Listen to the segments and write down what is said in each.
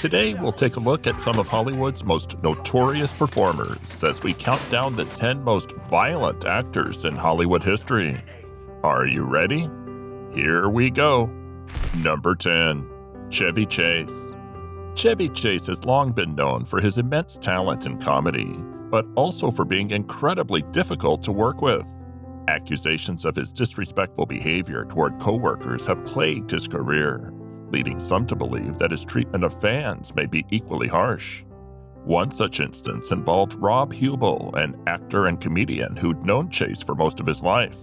Today, we'll take a look at some of Hollywood's most notorious performers as we count down the 10 most violent actors in Hollywood history. Are you ready? Here we go. Number 10. Chevy Chase. Chevy Chase has long been known for his immense talent in comedy, but also for being incredibly difficult to work with. Accusations of his disrespectful behavior toward coworkers have plagued his career, leading some to believe that his treatment of fans may be equally harsh. One such instance involved Rob Hubel, an actor and comedian who'd known Chase for most of his life.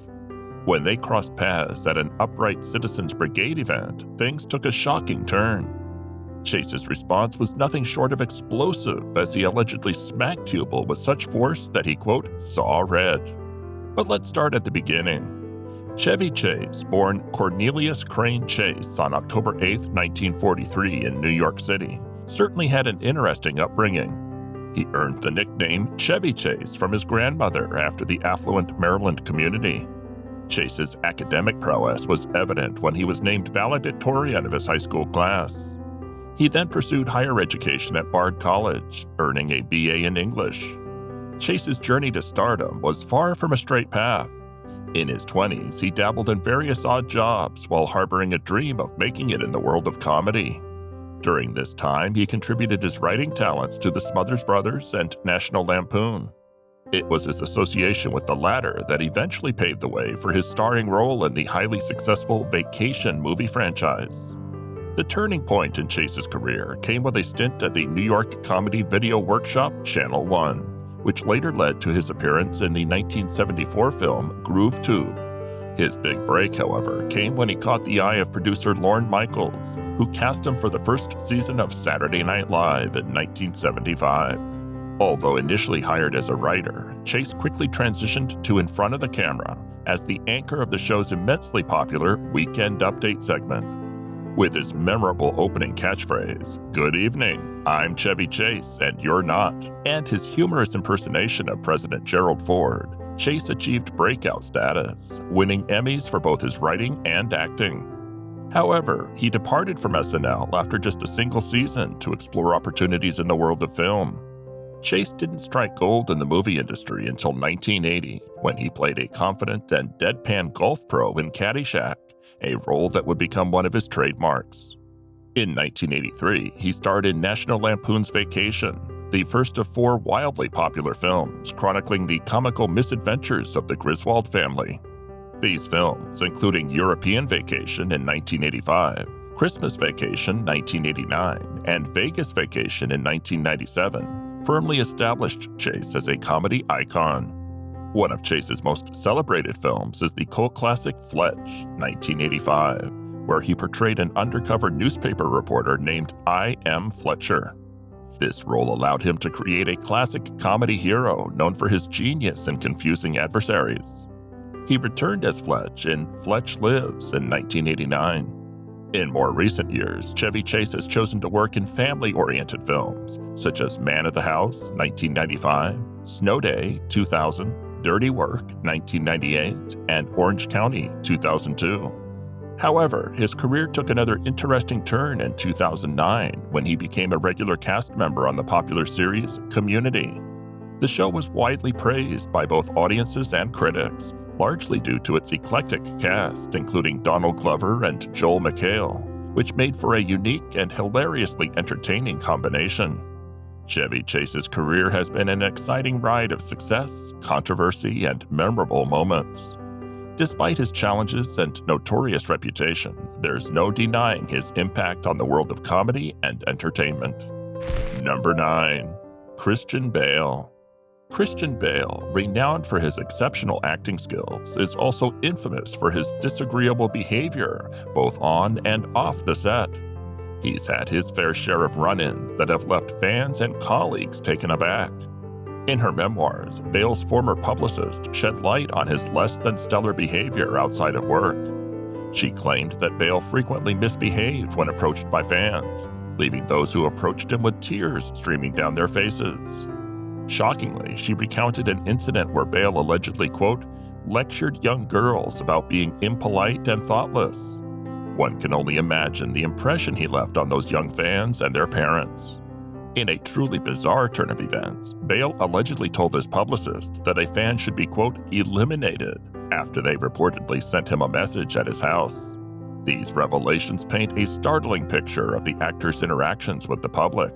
When they crossed paths at an Upright Citizens Brigade event, things took a shocking turn. Chase's response was nothing short of explosive as he allegedly smacked Hubel with such force that he, quote, saw red. But let's start at the beginning. Chevy Chase, born Cornelius Crane Chase on October 8, 1943 in New York City, certainly had an interesting upbringing. He earned the nickname Chevy Chase from his grandmother after the affluent Maryland community. Chase's academic prowess was evident when he was named valedictorian of his high school class. He then pursued higher education at Bard College, earning a BA in English. Chase's journey to stardom was far from a straight path. In his 20s, he dabbled in various odd jobs while harboring a dream of making it in the world of comedy. During this time, he contributed his writing talents to the Smothers Brothers and National Lampoon. It was his association with the latter that eventually paved the way for his starring role in the highly successful Vacation movie franchise. The turning point in Chase's career came with a stint at the New York comedy video workshop Channel 1, which later led to his appearance in the 1974 film Groove Tube. His big break, however, came when he caught the eye of producer Lorne Michaels, who cast him for the first season of Saturday Night Live in 1975. Although initially hired as a writer, Chase quickly transitioned to in front of the camera as the anchor of the show's immensely popular Weekend Update segment. With his memorable opening catchphrase, "Good evening, I'm Chevy Chase and you're not," and his humorous impersonation of President Gerald Ford, Chase achieved breakout status, winning Emmys for both his writing and acting. However, he departed from SNL after just a single season to explore opportunities in the world of film. Chase didn't strike gold in the movie industry until 1980, when he played a confident and deadpan golf pro in Caddyshack, a role that would become one of his trademarks. In 1983, he starred in National Lampoon's Vacation, the first of 4 wildly popular films chronicling the comical misadventures of the Griswold family. These films, including European Vacation in 1985, Christmas Vacation 1989, and Vegas Vacation in 1997, firmly established Chase as a comedy icon. One of Chase's most celebrated films is the cult classic Fletch, 1985, where he portrayed an undercover newspaper reporter named I. M. Fletcher. This role allowed him to create a classic comedy hero known for his genius in confusing adversaries. He returned as Fletch in Fletch Lives in 1989. In more recent years, Chevy Chase has chosen to work in family-oriented films, such as Man of the House, 1995, Snow Day, 2000, Dirty Work, 1998, and Orange County, 2002. However, his career took another interesting turn in 2009 when he became a regular cast member on the popular series Community. The show was widely praised by both audiences and critics, largely due to its eclectic cast, including Donald Glover and Joel McHale, which made for a unique and hilariously entertaining combination. Chevy Chase's career has been an exciting ride of success, controversy, and memorable moments. Despite his challenges and notorious reputation, there's no denying his impact on the world of comedy and entertainment. Number 9. Christian Bale. Christian Bale, renowned for his exceptional acting skills, is also infamous for his disagreeable behavior, both on and off the set. He's had his fair share of run-ins that have left fans and colleagues taken aback. In her memoirs, Bale's former publicist shed light on his less-than-stellar behavior outside of work. She claimed that Bale frequently misbehaved when approached by fans, leaving those who approached him with tears streaming down their faces. Shockingly, she recounted an incident where Bale allegedly, quote, lectured young girls about being impolite and thoughtless. One can only imagine the impression he left on those young fans and their parents. In a truly bizarre turn of events, Bale allegedly told his publicist that a fan should be, quote, eliminated after they reportedly sent him a message at his house. These revelations paint a startling picture of the actor's interactions with the public.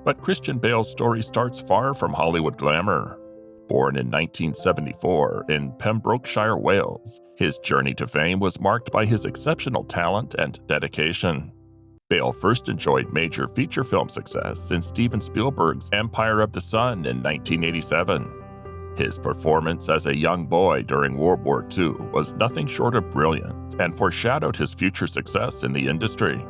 But Christian Bale's story starts far from Hollywood glamour. Born in 1974 in Pembrokeshire, Wales, his journey to fame was marked by his exceptional talent and dedication. Bale first enjoyed major feature film success in Steven Spielberg's Empire of the Sun in 1987. His performance as a young boy during World War II was nothing short of brilliant and foreshadowed his future success in the industry.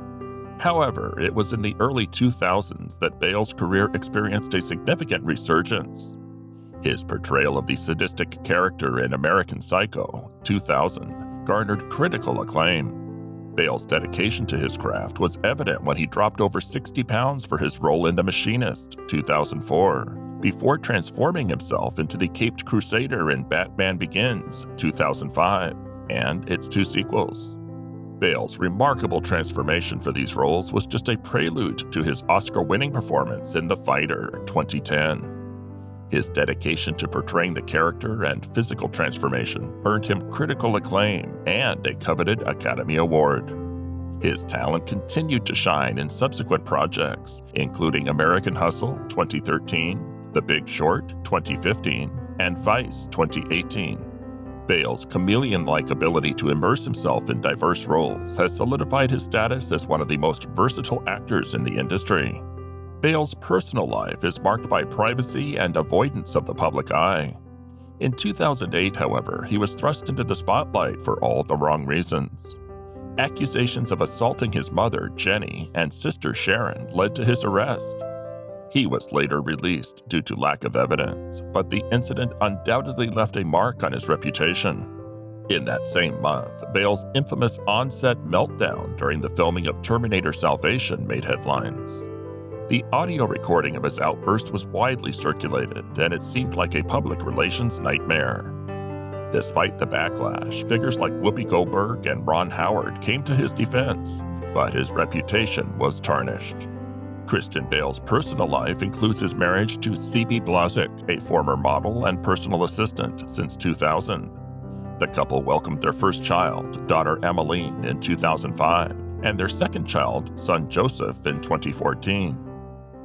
However, it was in the early 2000s that Bale's career experienced a significant resurgence. His portrayal of the sadistic character in American Psycho, 2000, garnered critical acclaim. Bale's dedication to his craft was evident when he dropped over 60 pounds for his role in The Machinist, 2004, before transforming himself into the Caped Crusader in Batman Begins, 2005, and its two sequels. Bale's remarkable transformation for these roles was just a prelude to his Oscar-winning performance in The Fighter, 2010. His dedication to portraying the character and physical transformation earned him critical acclaim and a coveted Academy Award. His talent continued to shine in subsequent projects, including American Hustle, 2013, The Big Short, 2015, and Vice, 2018. Bale's chameleon-like ability to immerse himself in diverse roles has solidified his status as one of the most versatile actors in the industry. Bale's personal life is marked by privacy and avoidance of the public eye. In 2008, however, he was thrust into the spotlight for all the wrong reasons. Accusations of assaulting his mother, Jenny, and sister, Sharon, led to his arrest. He was later released due to lack of evidence, but the incident undoubtedly left a mark on his reputation. In that same month, Bale's infamous on-set meltdown during the filming of Terminator Salvation made headlines. The audio recording of his outburst was widely circulated, and it seemed like a public relations nightmare. Despite the backlash, figures like Whoopi Goldberg and Ron Howard came to his defense, but his reputation was tarnished. Christian Bale's personal life includes his marriage to C.B. Blazek, a former model and personal assistant since 2000. The couple welcomed their first child, daughter Emmeline, in 2005, and their second child, son Joseph, in 2014.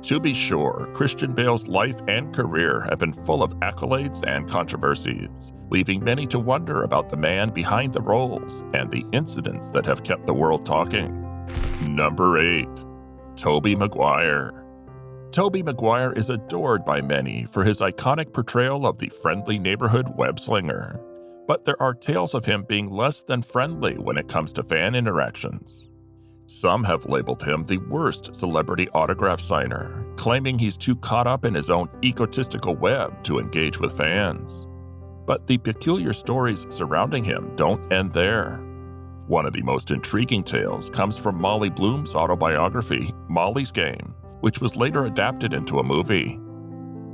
To be sure, Christian Bale's life and career have been full of accolades and controversies, leaving many to wonder about the man behind the roles and the incidents that have kept the world talking. Number 8. Toby Maguire. Toby Maguire is adored by many for his iconic portrayal of the friendly neighborhood web-slinger, but there are tales of him being less than friendly when it comes to fan interactions. Some have labeled him the worst celebrity autograph signer, claiming he's too caught up in his own egotistical web to engage with fans. But the peculiar stories surrounding him don't end there. One of the most intriguing tales comes from Molly Bloom's autobiography, Molly's Game, which was later adapted into a movie.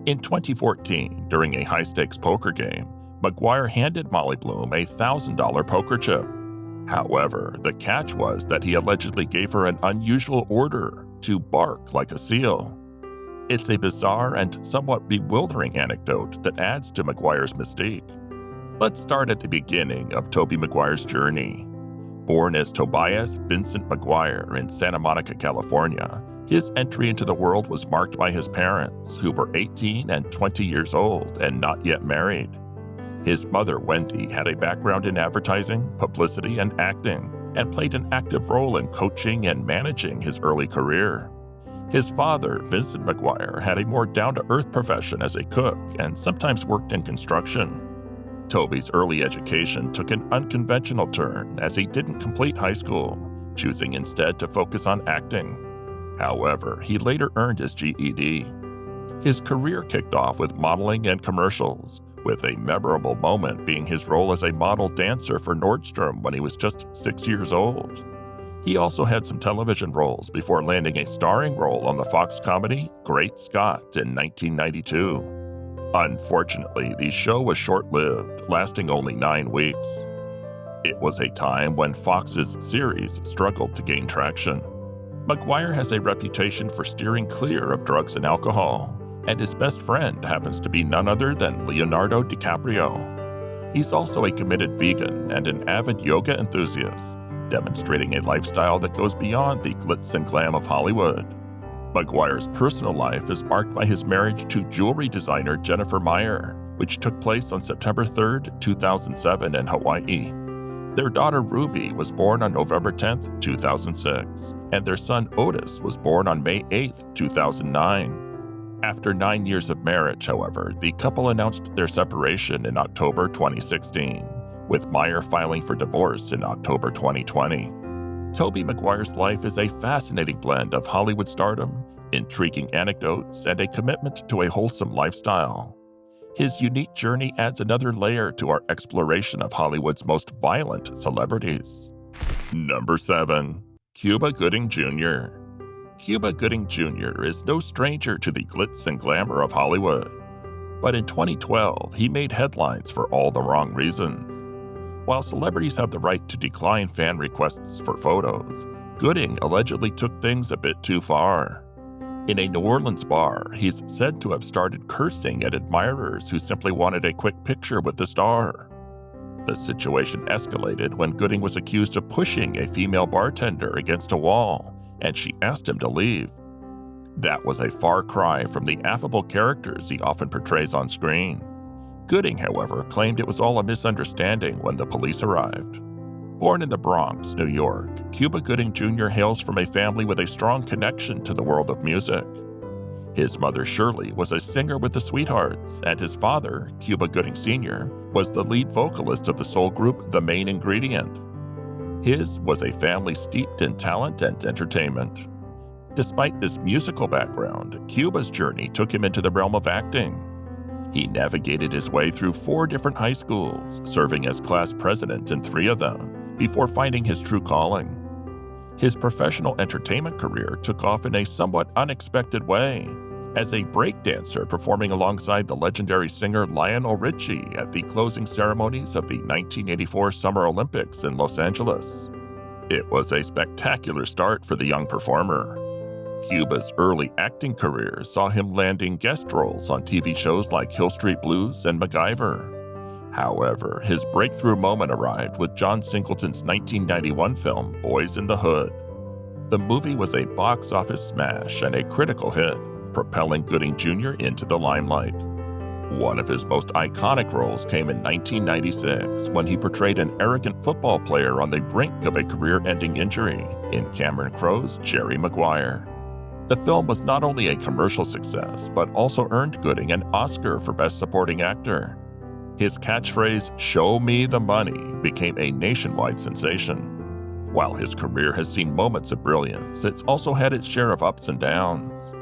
In 2014, during a high-stakes poker game, Maguire handed Molly Bloom a $1,000 poker chip. However, the catch was that he allegedly gave her an unusual order to bark like a seal. It's a bizarre and somewhat bewildering anecdote that adds to Maguire's mystique. Let's start at the beginning of Toby Maguire's journey. Born as Tobias Vincent Maguire in Santa Monica, California, his entry into the world was marked by his parents, who were 18 and 20 years old and not yet married. His mother, Wendy, had a background in advertising, publicity, and acting, and played an active role in coaching and managing his early career. His father, Vincent Maguire, had a more down-to-earth profession as a cook and sometimes worked in construction. Toby's early education took an unconventional turn as he didn't complete high school, choosing instead to focus on acting. However, he later earned his GED. His career kicked off with modeling and commercials, with a memorable moment being his role as a model dancer for Nordstrom when he was just 6 years old. He also had some television roles before landing a starring role on the Fox comedy Great Scott in 1992. Unfortunately, the show was short-lived, lasting only 9 weeks. It was a time when Fox's series struggled to gain traction. Maguire has a reputation for steering clear of drugs and alcohol, and his best friend happens to be none other than Leonardo DiCaprio. He's also a committed vegan and an avid yoga enthusiast, demonstrating a lifestyle that goes beyond the glitz and glam of Hollywood. Maguire's personal life is marked by his marriage to jewelry designer Jennifer Meyer, which took place on September 3, 2007 in Hawaii. Their daughter Ruby was born on November 10, 2006, and their son Otis was born on May 8, 2009. After 9 years of marriage, however, the couple announced their separation in October 2016, with Meyer filing for divorce in October 2020. Toby Maguire's life is a fascinating blend of Hollywood stardom, intriguing anecdotes, and a commitment to a wholesome lifestyle. His unique journey adds another layer to our exploration of Hollywood's most violent celebrities. Number 7. Cuba Gooding Jr. Cuba Gooding Jr. is no stranger to the glitz and glamour of Hollywood. But in 2012, he made headlines for all the wrong reasons. While celebrities have the right to decline fan requests for photos, Gooding allegedly took things a bit too far. In a New Orleans bar, he's said to have started cursing at admirers who simply wanted a quick picture with the star. The situation escalated when Gooding was accused of pushing a female bartender against a wall, and she asked him to leave. That was a far cry from the affable characters he often portrays on screen. Gooding, however, claimed it was all a misunderstanding when the police arrived. Born in the Bronx, New York, Cuba Gooding Jr. hails from a family with a strong connection to the world of music. His mother, Shirley, was a singer with the Sweethearts, and his father, Cuba Gooding Sr., was the lead vocalist of the soul group The Main Ingredient. His was a family steeped in talent and entertainment. Despite this musical background, Cuba's journey took him into the realm of acting. He navigated his way through 4 different high schools, serving as class president in 3 of them, before finding his true calling. His professional entertainment career took off in a somewhat unexpected way, as a breakdancer performing alongside the legendary singer Lionel Richie at the closing ceremonies of the 1984 Summer Olympics in Los Angeles. It was a spectacular start for the young performer. Cuba's early acting career saw him landing guest roles on TV shows like Hill Street Blues and MacGyver. However, his breakthrough moment arrived with John Singleton's 1991 film Boys in the Hood. The movie was a box office smash and a critical hit, propelling Gooding Jr. into the limelight. One of his most iconic roles came in 1996 when he portrayed an arrogant football player on the brink of a career-ending injury in Cameron Crowe's Jerry Maguire. The film was not only a commercial success, but also earned Gooding an Oscar for Best Supporting Actor. His catchphrase, "Show me the money," became a nationwide sensation. While his career has seen moments of brilliance, it's also had its share of ups and downs.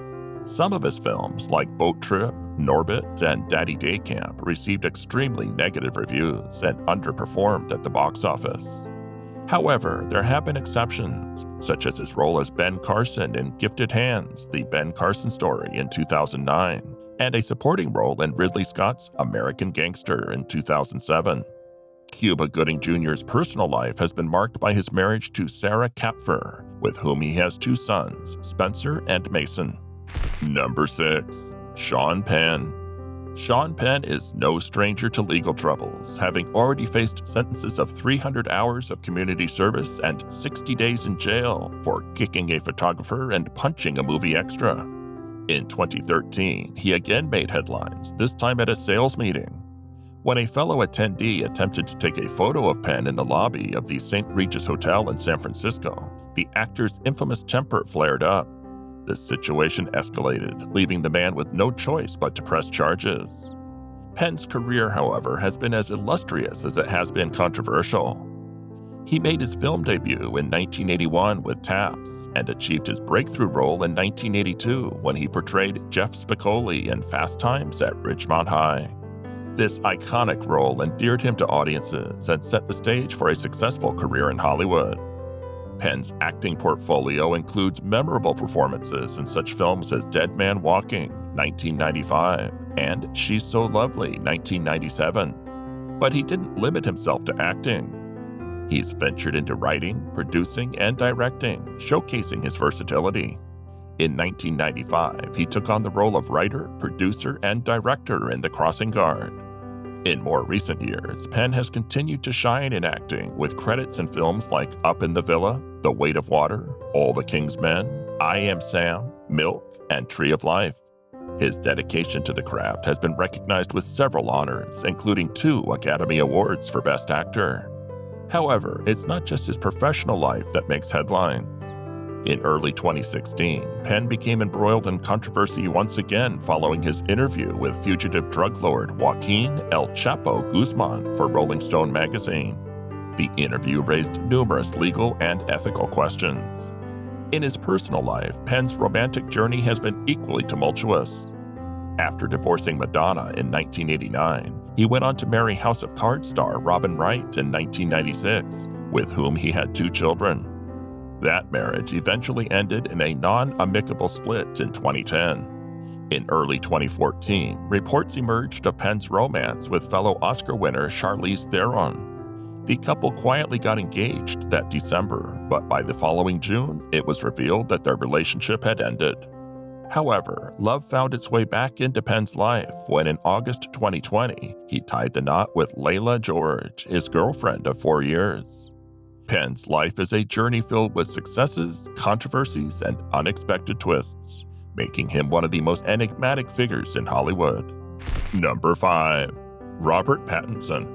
Some of his films, like Boat Trip, Norbit, and Daddy Day Camp, received extremely negative reviews and underperformed at the box office. However, there have been exceptions, such as his role as Ben Carson in Gifted Hands, The Ben Carson Story in 2009, and a supporting role in Ridley Scott's American Gangster in 2007. Cuba Gooding Jr.'s personal life has been marked by his marriage to Sarah Kapfer, with whom he has 2 sons, Spencer and Mason. Number 6. Sean Penn. Sean Penn is no stranger to legal troubles, having already faced sentences of 300 hours of community service and 60 days in jail for kicking a photographer and punching a movie extra. In 2013, he again made headlines, this time at a sales meeting. When a fellow attendee attempted to take a photo of Penn in the lobby of the St. Regis Hotel in San Francisco, the actor's infamous temper flared up. The situation escalated, leaving the man with no choice but to press charges. Penn's career, however, has been as illustrious as it has been controversial. He made his film debut in 1981 with Taps and achieved his breakthrough role in 1982 when he portrayed Jeff Spicoli in Fast Times at Ridgemont High. This iconic role endeared him to audiences and set the stage for a successful career in Hollywood. Penn's acting portfolio includes memorable performances in such films as Dead Man Walking, 1995, and She's So Lovely, 1997. But he didn't limit himself to acting. He's ventured into writing, producing, and directing, showcasing his versatility. In 1995, he took on the role of writer, producer, and director in The Crossing Guard. In more recent years, Penn has continued to shine in acting with credits in films like Up in the Villa, The Weight of Water, All the King's Men, I Am Sam, Milk, and Tree of Life. His dedication to the craft has been recognized with several honors, including 2 Academy Awards for Best Actor. However, it's not just his professional life that makes headlines. In early 2016, Penn became embroiled in controversy once again following his interview with fugitive drug lord Joaquin El Chapo Guzman for Rolling Stone magazine. The interview raised numerous legal and ethical questions. In his personal life, Penn's romantic journey has been equally tumultuous. After divorcing Madonna in 1989, he went on to marry House of Cards star Robin Wright in 1996, with whom he had 2 children. That marriage eventually ended in a non-amicable split in 2010. In early 2014, reports emerged of Penn's romance with fellow Oscar winner Charlize Theron. The couple quietly got engaged that December, but by the following June, it was revealed that their relationship had ended. However, love found its way back into Penn's life when in August 2020, he tied the knot with Layla George, his girlfriend of 4 years. Penn's life is a journey filled with successes, controversies, and unexpected twists, making him one of the most enigmatic figures in Hollywood. Number 5. Robert Pattinson.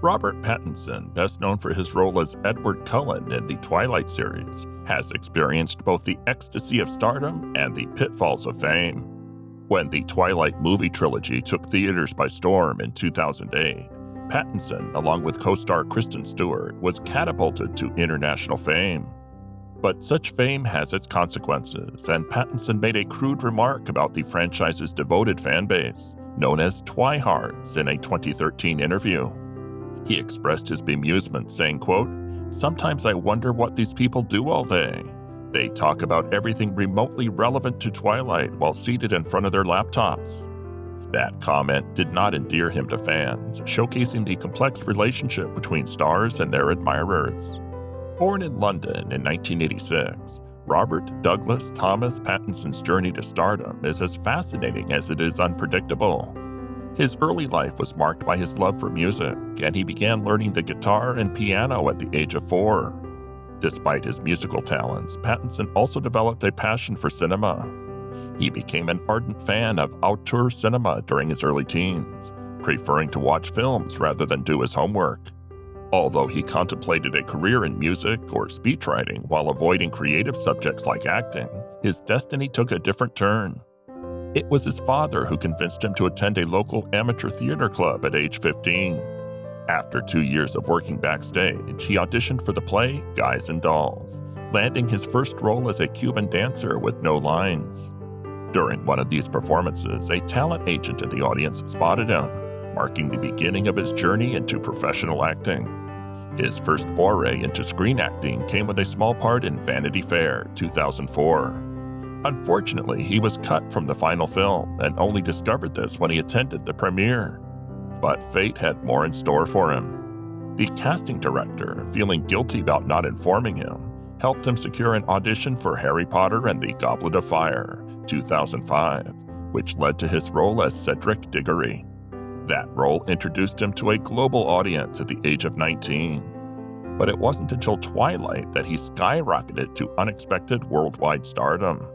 Robert Pattinson, best known for his role as Edward Cullen in the Twilight series, has experienced both the ecstasy of stardom and the pitfalls of fame. When the Twilight movie trilogy took theaters by storm in 2008, Pattinson, along with co-star Kristen Stewart, was catapulted to international fame. But such fame has its consequences, and Pattinson made a crude remark about the franchise's devoted fanbase, known as Twihards, in a 2013 interview. He expressed his bemusement, saying, quote, "Sometimes I wonder what these people do all day. They talk about everything remotely relevant to Twilight while seated in front of their laptops." That comment did not endear him to fans, showcasing the complex relationship between stars and their admirers. Born in London in 1986, Robert Douglas Thomas Pattinson's journey to stardom is as fascinating as it is unpredictable. His early life was marked by his love for music, and he began learning the guitar and piano at the age of 4. Despite his musical talents, Pattinson also developed a passion for cinema. He became an ardent fan of auteur cinema during his early teens, preferring to watch films rather than do his homework. Although he contemplated a career in music or speechwriting while avoiding creative subjects like acting, his destiny took a different turn. It was his father who convinced him to attend a local amateur theater club at age 15. After 2 years of working backstage, he auditioned for the play Guys and Dolls, landing his first role as a Cuban dancer with no lines. During one of these performances, a talent agent in the audience spotted him, marking the beginning of his journey into professional acting. His first foray into screen acting came with a small part in Vanity Fair 2004. Unfortunately, he was cut from the final film and only discovered this when he attended the premiere. But fate had more in store for him. The casting director, feeling guilty about not informing him, helped him secure an audition for Harry Potter and the Goblet of Fire 2005, which led to his role as Cedric Diggory. That role introduced him to a global audience at the age of 19. But it wasn't until Twilight that he skyrocketed to unexpected worldwide stardom.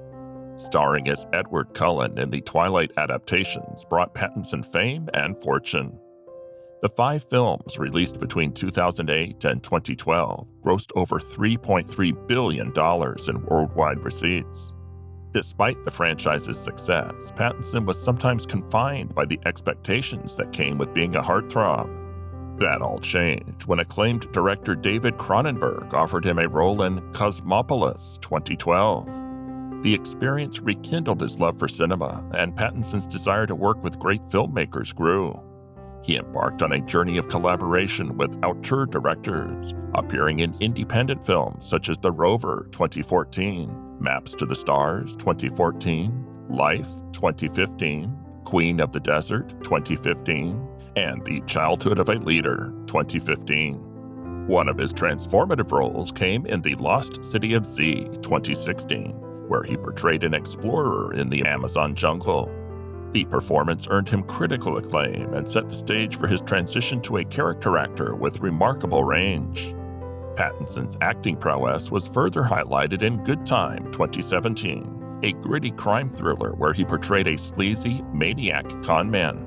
Starring as Edward Cullen in the Twilight adaptations brought Pattinson fame and fortune. The 5 films released between 2008 and 2012 grossed over $3.3 billion in worldwide receipts. Despite the franchise's success, Pattinson was sometimes confined by the expectations that came with being a heartthrob. That all changed when acclaimed director David Cronenberg offered him a role in Cosmopolis 2012. The experience rekindled his love for cinema, and Pattinson's desire to work with great filmmakers grew. He embarked on a journey of collaboration with auteur directors, appearing in independent films such as The Rover 2014, Maps to the Stars 2014, Life 2015, Queen of the Desert 2015, and The Childhood of a Leader 2015. One of his transformative roles came in The Lost City of Z 2016, where he portrayed an explorer in the Amazon jungle. The performance earned him critical acclaim and set the stage for his transition to a character actor with remarkable range. Pattinson's acting prowess was further highlighted in Good Time 2017, a gritty crime thriller where he portrayed a sleazy, maniac conman.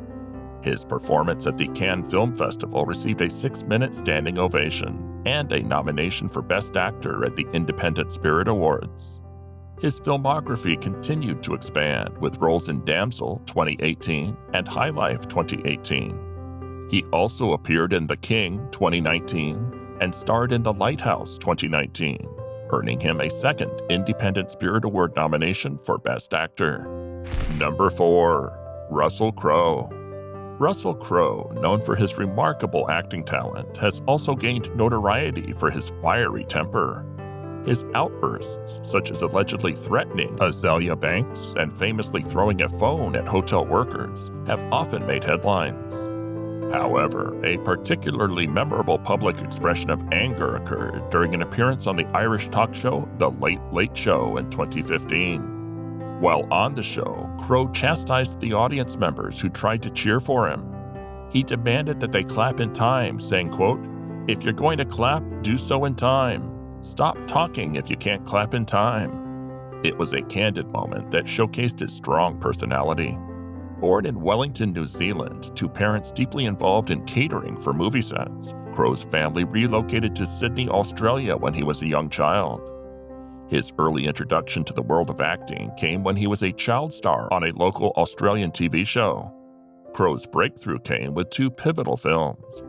His performance at the Cannes Film Festival received a 6-minute standing ovation and a nomination for Best Actor at the Independent Spirit Awards. His filmography continued to expand with roles in Damsel 2018 and High Life 2018. He also appeared in The King 2019 and starred in The Lighthouse 2019, earning him a second Independent Spirit Award nomination for Best Actor. Number 4. Russell Crowe. Russell Crowe, known for his remarkable acting talent, has also gained notoriety for his fiery temper. His outbursts, such as allegedly threatening Azalea Banks and famously throwing a phone at hotel workers, have often made headlines. However, a particularly memorable public expression of anger occurred during an appearance on the Irish talk show The Late Late Show in 2015. While on the show, Crowe chastised the audience members who tried to cheer for him. He demanded that they clap in time, saying, quote, "If you're going to clap, do so in time. Stop talking if you can't clap in time." It was a candid moment that showcased his strong personality. Born in Wellington, New Zealand, to parents deeply involved in catering for movie sets, Crowe's family relocated to Sydney, Australia when he was a young child. His early introduction to the world of acting came when he was a child star on a local Australian TV show. Crowe's breakthrough came with 2 pivotal films.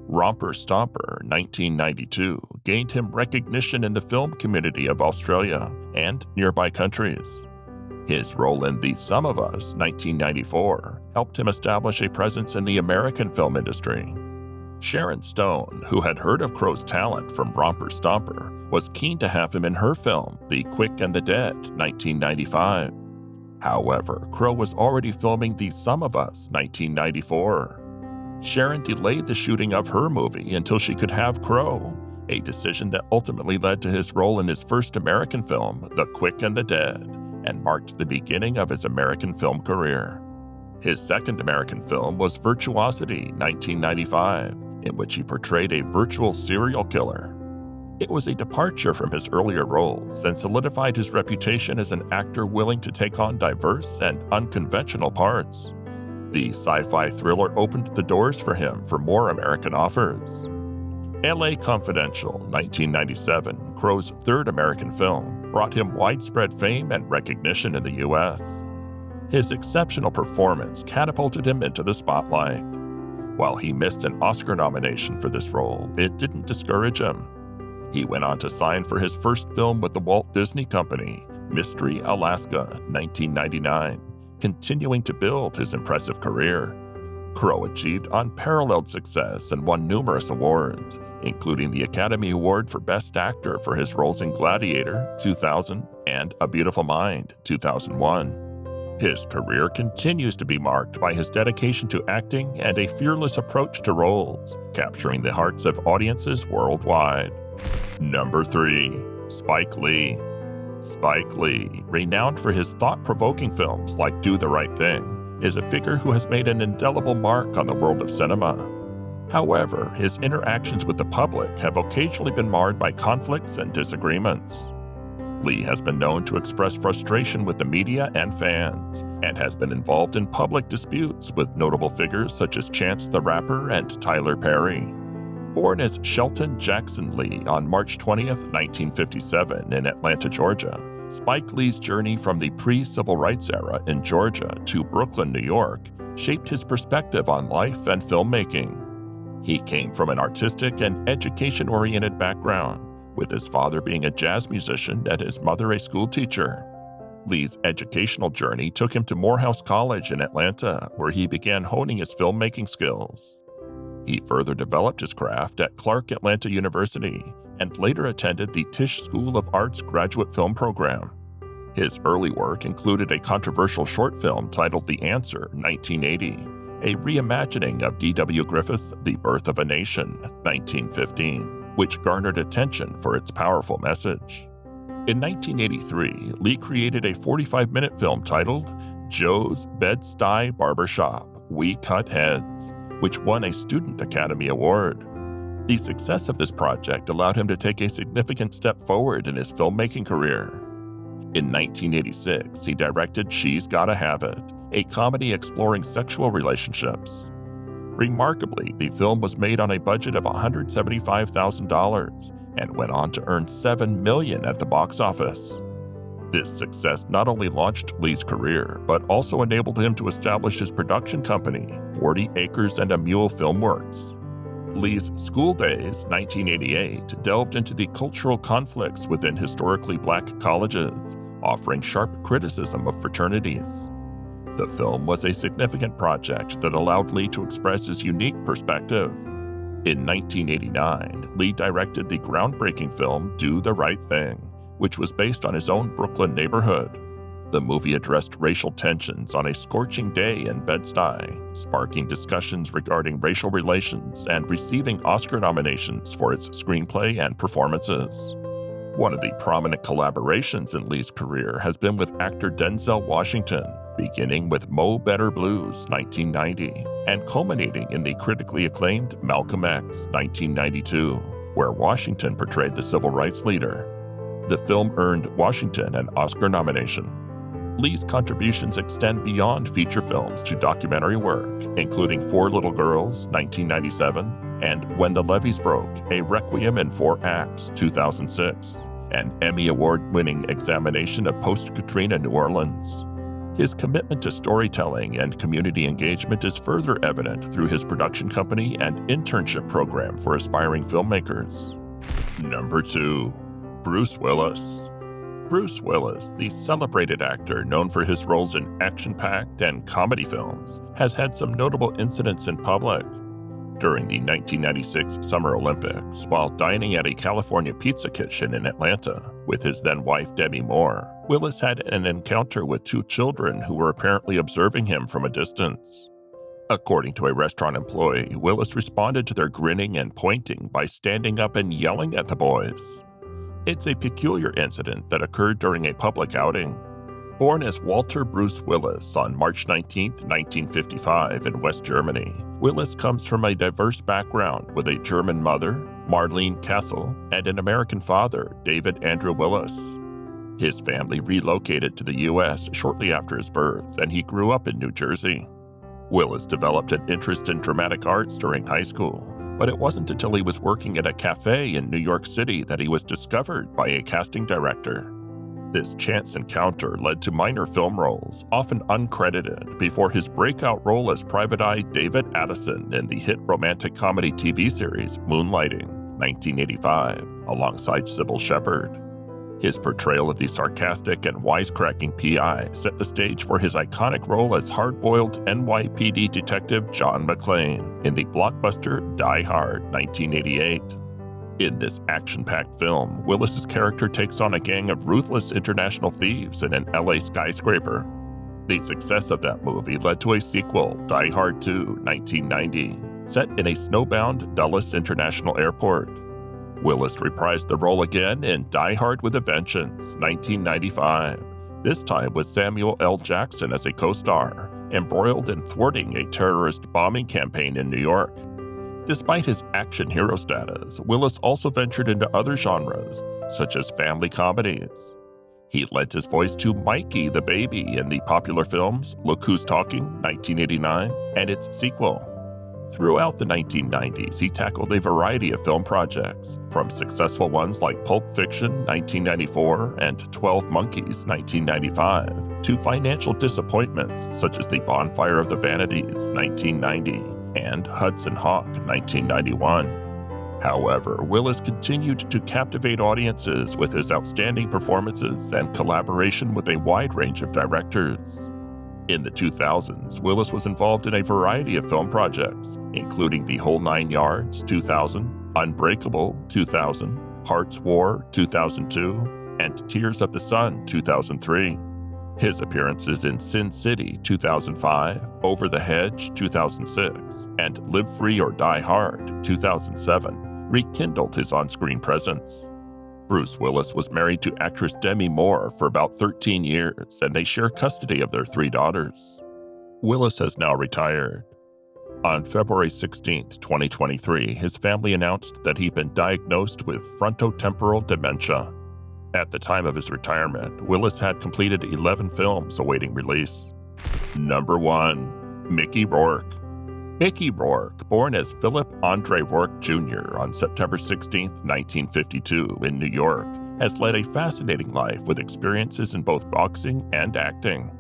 Romper Stomper 1992 gained him recognition in the film community of Australia and nearby countries. His role in The Sum of Us 1994 helped him establish a presence in the American film industry. Sharon Stone, who had heard of Crowe's talent from Romper Stomper, was keen to have him in her film, The Quick and the Dead, 1995. However, Crowe was already filming The Sum of Us, 1994. Sharon delayed the shooting of her movie until she could have Crowe, a decision that ultimately led to his role in his first American film, The Quick and the Dead, and marked the beginning of his American film career. His second American film was Virtuosity, 1995, in which he portrayed a virtual serial killer. It was a departure from his earlier roles and solidified his reputation as an actor willing to take on diverse and unconventional parts. The sci-fi thriller opened the doors for him for more American offers. LA Confidential, 1997, Crowe's third American film, brought him widespread fame and recognition in the U.S. His exceptional performance catapulted him into the spotlight. While he missed an Oscar nomination for this role, it didn't discourage him. He went on to sign for his first film with the Walt Disney Company, Mystery Alaska, 1999, continuing to build his impressive career. Crowe achieved unparalleled success and won numerous awards, including the Academy Award for Best Actor for his roles in Gladiator, 2000, and A Beautiful Mind, 2001. His career continues to be marked by his dedication to acting and a fearless approach to roles, capturing the hearts of audiences worldwide. Number 3. Spike Lee. Spike Lee, renowned for his thought-provoking films like Do the Right Thing, is a figure who has made an indelible mark on the world of cinema. However, his interactions with the public have occasionally been marred by conflicts and disagreements. Lee has been known to express frustration with the media and fans, and has been involved in public disputes with notable figures such as Chance the Rapper and Tyler Perry. Born as Shelton Jackson Lee on March 20th, 1957 in Atlanta, Georgia, Spike Lee's journey from the pre-civil rights era in Georgia to Brooklyn, New York, shaped his perspective on life and filmmaking. He came from an artistic and education-oriented background, with his father being a jazz musician and his mother a school teacher. Lee's educational journey took him to Morehouse College in Atlanta, where he began honing his filmmaking skills. He further developed his craft at Clark Atlanta University and later attended the Tisch School of Art's graduate film program. His early work included a controversial short film titled The Answer, 1980, a reimagining of D.W. Griffith's The Birth of a Nation, 1915. which garnered attention for its powerful message. In 1983, Lee created a 45-minute film titled Joe's Bed-Stuy Barbershop, We Cut Heads, which won a Student Academy Award. The success of this project allowed him to take a significant step forward in his filmmaking career. In 1986, he directed She's Gotta Have It, a comedy exploring sexual relationships. Remarkably, the film was made on a budget of $175,000 and went on to earn $7 million at the box office. This success not only launched Lee's career, but also enabled him to establish his production company, 40 Acres and a Mule Filmworks. Lee's School Days, 1988, delved into the cultural conflicts within historically black colleges, offering sharp criticism of fraternities. The film was a significant project that allowed Lee to express his unique perspective. In 1989, Lee directed the groundbreaking film Do the Right Thing, which was based on his own Brooklyn neighborhood. The movie addressed racial tensions on a scorching day in Bed-Stuy, sparking discussions regarding racial relations and receiving Oscar nominations for its screenplay and performances. One of the prominent collaborations in Lee's career has been with actor Denzel Washington, beginning with Mo Better Blues, 1990, and culminating in the critically acclaimed Malcolm X, 1992, where Washington portrayed the civil rights leader. The film earned Washington an Oscar nomination. Lee's contributions extend beyond feature films to documentary work, including Four Little Girls, 1997, and When the Levees Broke, a Requiem in 4 Acts, 2006, an Emmy Award-winning examination of post-Katrina New Orleans. His commitment to storytelling and community engagement is further evident through his production company and internship program for aspiring filmmakers. Number 2. Bruce Willis. Bruce Willis, the celebrated actor known for his roles in action-packed and comedy films, has had some notable incidents in public. During the 1996 Summer Olympics, while dining at a California pizza kitchen in Atlanta with his then-wife Demi Moore, Willis had an encounter with 2 children who were apparently observing him from a distance. According to a restaurant employee, Willis responded to their grinning and pointing by standing up and yelling at the boys. It's a peculiar incident that occurred during a public outing. Born as Walter Bruce Willis on March 19, 1955 in West Germany, Willis comes from a diverse background with a German mother, Marlene Kassel, and an American father, David Andrew Willis. His family relocated to the U.S. shortly after his birth, and he grew up in New Jersey. Willis developed an interest in dramatic arts during high school, but it wasn't until he was working at a cafe in New York City that he was discovered by a casting director. This chance encounter led to minor film roles, often uncredited, before his breakout role as Private Eye David Addison in the hit romantic comedy TV series Moonlighting, 1985, alongside Sybil Shepherd. His portrayal of the sarcastic and wisecracking PI set the stage for his iconic role as hard-boiled NYPD detective John McClane in the blockbuster Die Hard, 1988. In this action-packed film, Willis's character takes on a gang of ruthless international thieves in an LA skyscraper. The success of that movie led to a sequel, Die Hard 2, 1990, set in a snowbound Dulles International Airport. Willis reprised the role again in Die Hard with a Vengeance, 1995, this time with Samuel L. Jackson as a co-star, embroiled in thwarting a terrorist bombing campaign in New York. Despite his action hero status, Willis also ventured into other genres, such as family comedies. He lent his voice to Mikey the Baby in the popular films Look Who's Talking, 1989, and its sequel. Throughout the 1990s, he tackled a variety of film projects, from successful ones like Pulp Fiction, 1994, and 12 Monkeys, 1995, to financial disappointments such as The Bonfire of the Vanities, 1990, and Hudson Hawk, 1991. However, Willis continued to captivate audiences with his outstanding performances and collaboration with a wide range of directors. In the 2000s, Willis was involved in a variety of film projects, including The Whole Nine Yards, 2000, Unbreakable, 2000, Heart's War, 2002, and Tears of the Sun, 2003. His appearances in Sin City, 2005, Over the Hedge, 2006, and Live Free or Die Hard, 2007, rekindled his on-screen presence. Bruce Willis was married to actress Demi Moore for about 13 years, and they share custody of their 3 daughters. Willis has now retired. On February 16, 2023, his family announced that he'd been diagnosed with frontotemporal dementia. At the time of his retirement, Willis had completed 11 films awaiting release. Number 1. Mickey Rourke. Mickey Rourke, born as Philip Andre Rourke Jr. on September 16, 1952 in New York, has led a fascinating life with experiences in both boxing and acting.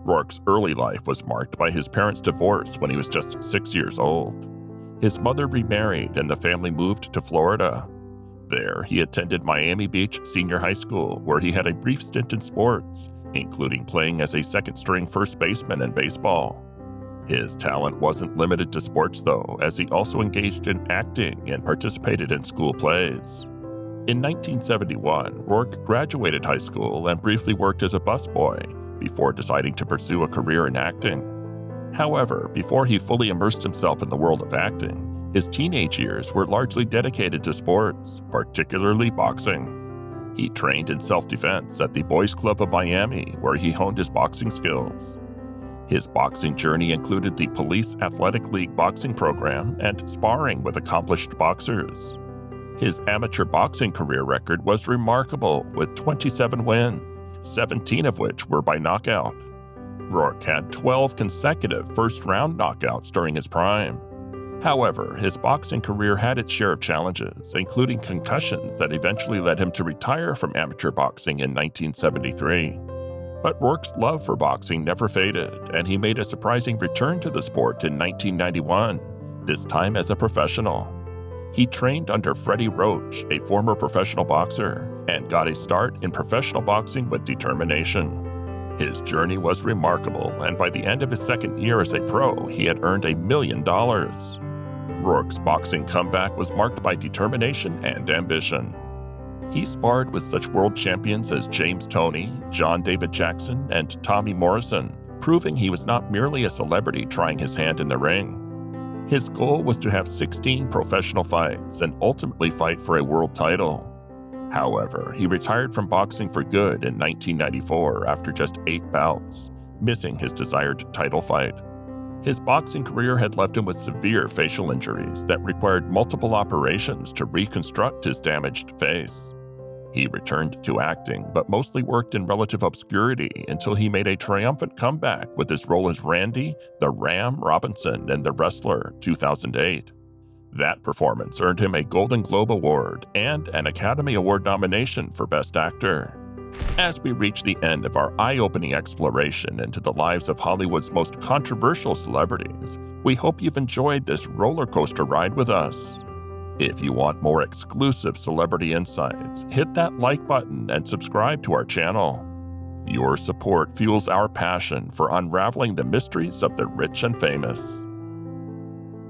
Rourke's early life was marked by his parents' divorce when he was just 6 years old. His mother remarried and the family moved to Florida. There, he attended Miami Beach Senior High School, where he had a brief stint in sports, including playing as a second-string first baseman in baseball. His talent wasn't limited to sports, though, as he also engaged in acting and participated in school plays. In 1971, Rourke graduated high school and briefly worked as a busboy before deciding to pursue a career in acting. However, before he fully immersed himself in the world of acting, his teenage years were largely dedicated to sports, particularly boxing. He trained in self-defense at the Boys Club of Miami, where he honed his boxing skills. His boxing journey included the Police Athletic League boxing program and sparring with accomplished boxers. His amateur boxing career record was remarkable, with 27 wins, 17 of which were by knockout. Rourke had 12 consecutive first-round knockouts during his prime. However, his boxing career had its share of challenges, including concussions that eventually led him to retire from amateur boxing in 1973. But Rourke's love for boxing never faded, and he made a surprising return to the sport in 1991, this time as a professional. He trained under Freddie Roach, a former professional boxer, and got a start in professional boxing with determination. His journey was remarkable, and by the end of his second year as a pro, he had earned $1 million. Rourke's boxing comeback was marked by determination and ambition. He sparred with such world champions as James Toney, John David Jackson, and Tommy Morrison, proving he was not merely a celebrity trying his hand in the ring. His goal was to have 16 professional fights and ultimately fight for a world title. However, he retired from boxing for good in 1994 after just 8 bouts, missing his desired title fight. His boxing career had left him with severe facial injuries that required multiple operations to reconstruct his damaged face. He returned to acting, but mostly worked in relative obscurity until he made a triumphant comeback with his role as Randy the Ram Robinson in The Wrestler 2008. That performance earned him a Golden Globe Award and an Academy Award nomination for Best Actor. As we reach the end of our eye-opening exploration into the lives of Hollywood's most controversial celebrities, we hope you've enjoyed this roller coaster ride with us. If you want more exclusive celebrity insights, hit that like button and subscribe to our channel. Your support fuels our passion for unraveling the mysteries of the rich and famous.